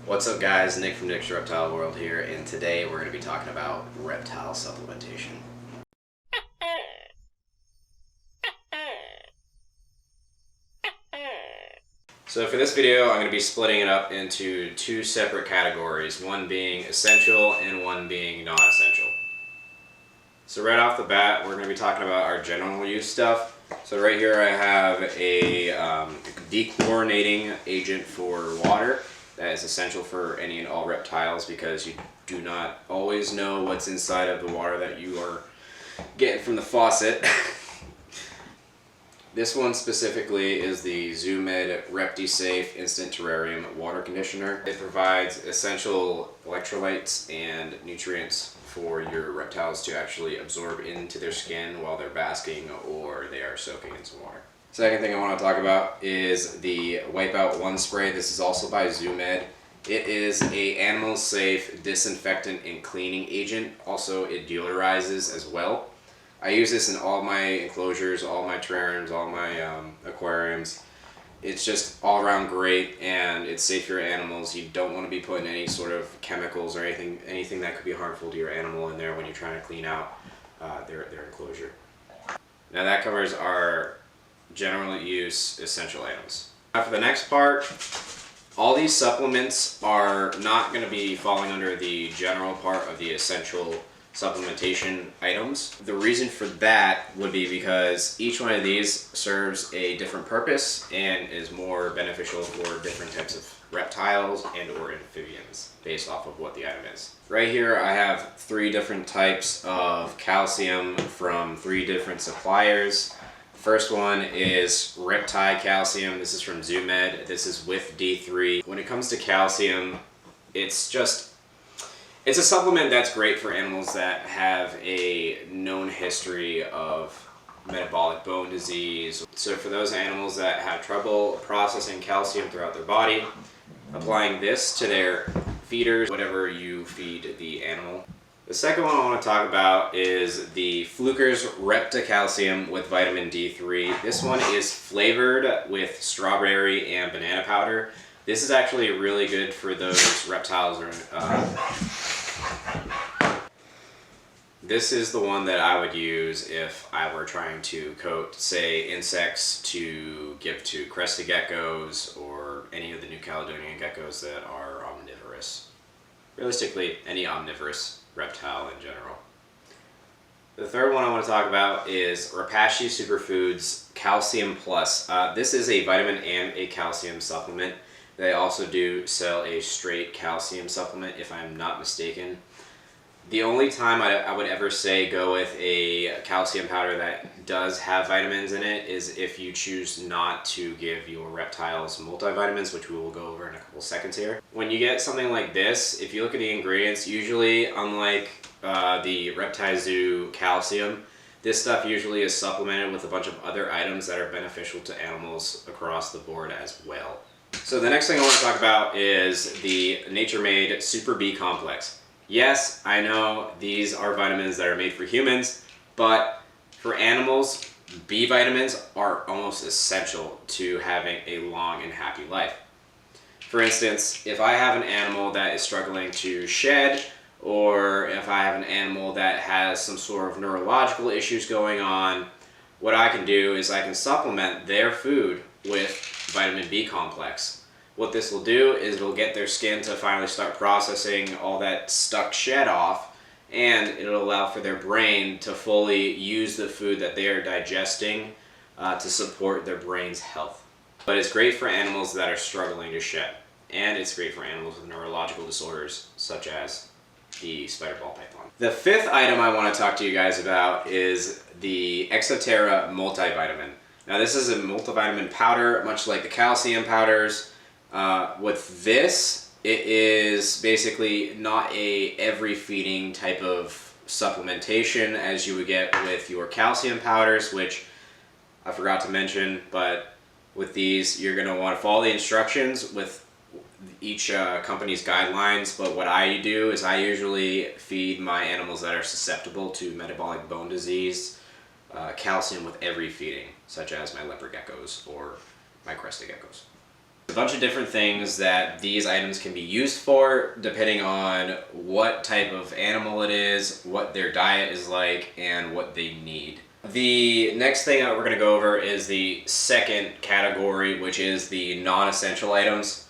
What's up guys, Nick from Nick's Reptile World here, and today we're going to be talking about reptile supplementation. So for this video, I'm going to be splitting it up into two separate categories, one being essential and one being non-essential. So right off the bat, we're going to be talking about our general use stuff. So right here I have a dechlorinating agent for water. That is essential for any and all reptiles because you do not always know what's inside of the water that you are getting from the faucet. This one specifically is the ZooMed ReptiSafe Instant Terrarium Water Conditioner. It provides essential electrolytes and nutrients for your reptiles to actually absorb into their skin while they're basking or they are soaking in some water. Second thing I want to talk about is the Wipeout One Spray. This is also by ZooMed. It is a animal safe disinfectant and cleaning agent. Also, it deodorizes as well. I use this in all my enclosures, all my terrariums, all my aquariums. It's just all around great and it's safe for your animals. You don't want to be putting any sort of chemicals or anything that could be harmful to your animal in there when you're trying to clean out their enclosure. Now that covers our general use essential items. Now for the next part, all these supplements are not going to be falling under the general part of the essential supplementation items. The reason for that would be because each one of these serves a different purpose and is more beneficial for different types of reptiles and or amphibians based off of what the item is. Right here I have 3 different types of calcium from 3 different suppliers. First one is Riptide Calcium. This is from ZooMed. This is with D3. When it comes to calcium, it's a supplement that's great for animals that have a known history of metabolic bone disease. So for those animals that have trouble processing calcium throughout their body, applying this to their feeders, whatever you feed the animal. The second one I want to talk about is the Fluker's Reptile Calcium with vitamin D3. This one is flavored with strawberry and banana powder. This is actually really good for those reptiles. This is the one that I would use if I were trying to coat, say, insects to give to crested geckos or any of the New Caledonian geckos that are omnivorous. Realistically, any omnivorous reptile in general. The third one I want to talk about is Rapashi Superfoods Calcium Plus. This is a vitamin and a calcium supplement. They also do sell a straight calcium supplement if I'm not mistaken. The only time I would ever say go with a calcium powder that does have vitamins in it is if you choose not to give your reptiles multivitamins, which we will go over in a couple seconds here. When you get something like this, if you look at the ingredients, usually unlike the Reptile Zoo calcium, this stuff usually is supplemented with a bunch of other items that are beneficial to animals across the board as well. So the next thing I want to talk about is the nature-made Super B complex. Yes, I know these are vitamins that are made for humans, but for animals, B vitamins are almost essential to having a long and happy life. For instance, if I have an animal that is struggling to shed, or if I have an animal that has some sort of neurological issues going on, what I can do is I can supplement their food with vitamin B complex. What this will do is it'll get their skin to finally start processing all that stuck shed off, and it'll allow for their brain to fully use the food that they are digesting to support their brain's health. But it's great for animals that are struggling to shed, and it's great for animals with neurological disorders such as the spider ball python. The fifth item I want to talk to you guys about is the Exoterra Multivitamin. Now this is a multivitamin powder, much like the calcium powders. With this, it is basically not a every feeding type of supplementation as you would get with your calcium powders, which I forgot to mention, but with these you're going to want to follow the instructions with each company's guidelines. But what I do is I usually feed my animals that are susceptible to metabolic bone disease calcium with every feeding, such as my leopard geckos or my crested geckos. A bunch of different things that these items can be used for depending on what type of animal it is, what their diet is like, and what they need. The next thing that we're going to go over is the second category, which is the non-essential items.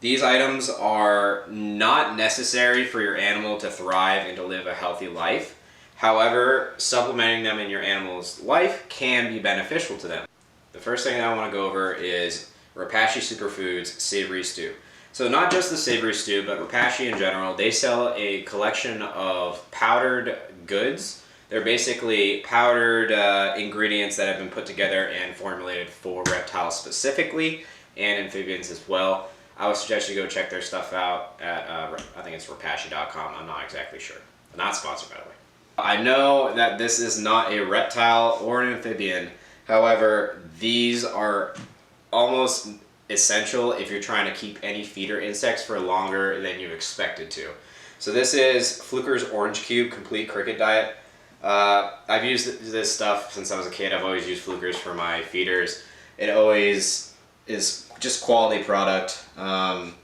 These items are not necessary for your animal to thrive and to live a healthy life. However, supplementing them in your animal's life can be beneficial to them. The first thing I want to go over is Rapashi Superfoods Savory Stew. So not just the savory stew, but Rapashi in general, they sell a collection of powdered goods. They're basically powdered ingredients that have been put together and formulated for reptiles specifically, and amphibians as well. I would suggest you go check their stuff out at, I think it's rapashi.com, I'm not exactly sure. Not sponsored, by the way. I know that this is not a reptile or an amphibian, however, these are almost essential if you're trying to keep any feeder insects for longer than you expected to. So this is Fluker's Orange Cube Complete Qriket Diet. I've used this stuff since I was a kid. I've always used Flukers for my feeders. It always is just quality product. What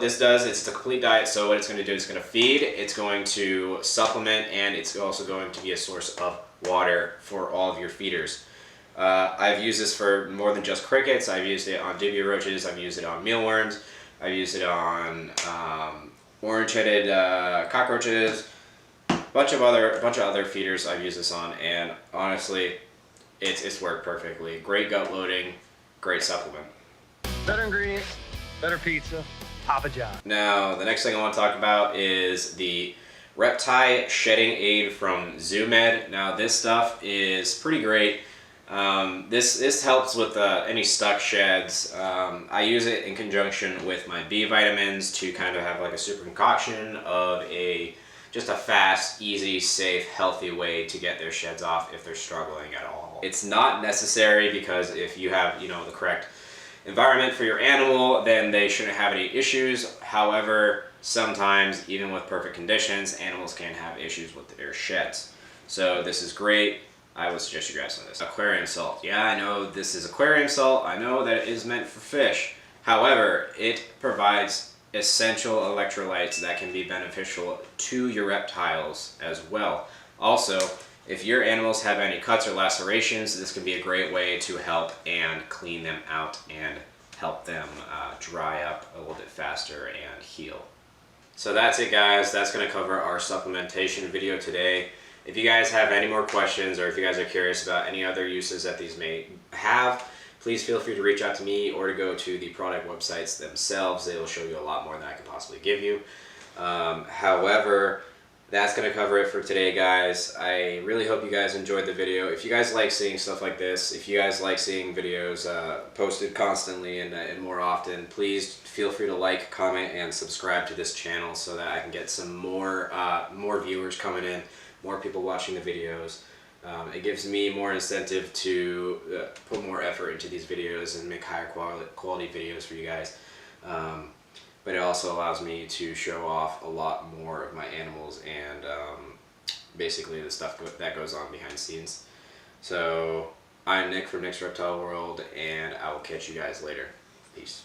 this does, it's a complete diet, so what it's going to do is it's going to feed, it's going to supplement, and it's also going to be a source of water for all of your feeders. I've used this for more than just crickets. I've used it on dibia roaches, I've used it on mealworms, I've used it on orange-headed cockroaches, bunch of other feeders I've used this on, and honestly, it's worked perfectly. Great gut loading, great supplement. Better ingredients, better pizza, Papa John. Now, the next thing I want to talk about is the Reptile Shedding Aid from ZooMed. Now, this stuff is pretty great. This helps with any stuck sheds. I use it in conjunction with my B vitamins to kind of have like a super concoction of just a fast, easy, safe, healthy way to get their sheds off if they're struggling at all. It's not necessary because if you have, the correct environment for your animal, then they shouldn't have any issues. However, sometimes, even with perfect conditions, animals can have issues with their sheds. So this is great. I would suggest you grab some of this. Aquarium Salt. Yeah, I know this is aquarium salt. I know that it is meant for fish. However, it provides essential electrolytes that can be beneficial to your reptiles as well. Also, if your animals have any cuts or lacerations, this can be a great way to help and clean them out and help them dry up a little bit faster and heal. So that's it, guys. That's going to cover our supplementation video today. If you guys have any more questions, or if you guys are curious about any other uses that these may have, please feel free to reach out to me or to go to the product websites themselves. They will show you a lot more than I can possibly give you. However, that's going to cover it for today, guys. I really hope you guys enjoyed the video. If you guys like seeing stuff like this, if you guys like seeing videos posted constantly and more often, please feel free to like, comment, and subscribe to this channel so that I can get some more viewers coming in, more people watching the videos. It gives me more incentive to put more effort into these videos and make higher quality videos for you guys. But it also allows me to show off a lot more of my animals and basically the stuff that goes on behind the scenes. So I'm Nick from Nick's Reptile World, and I will catch you guys later. Peace.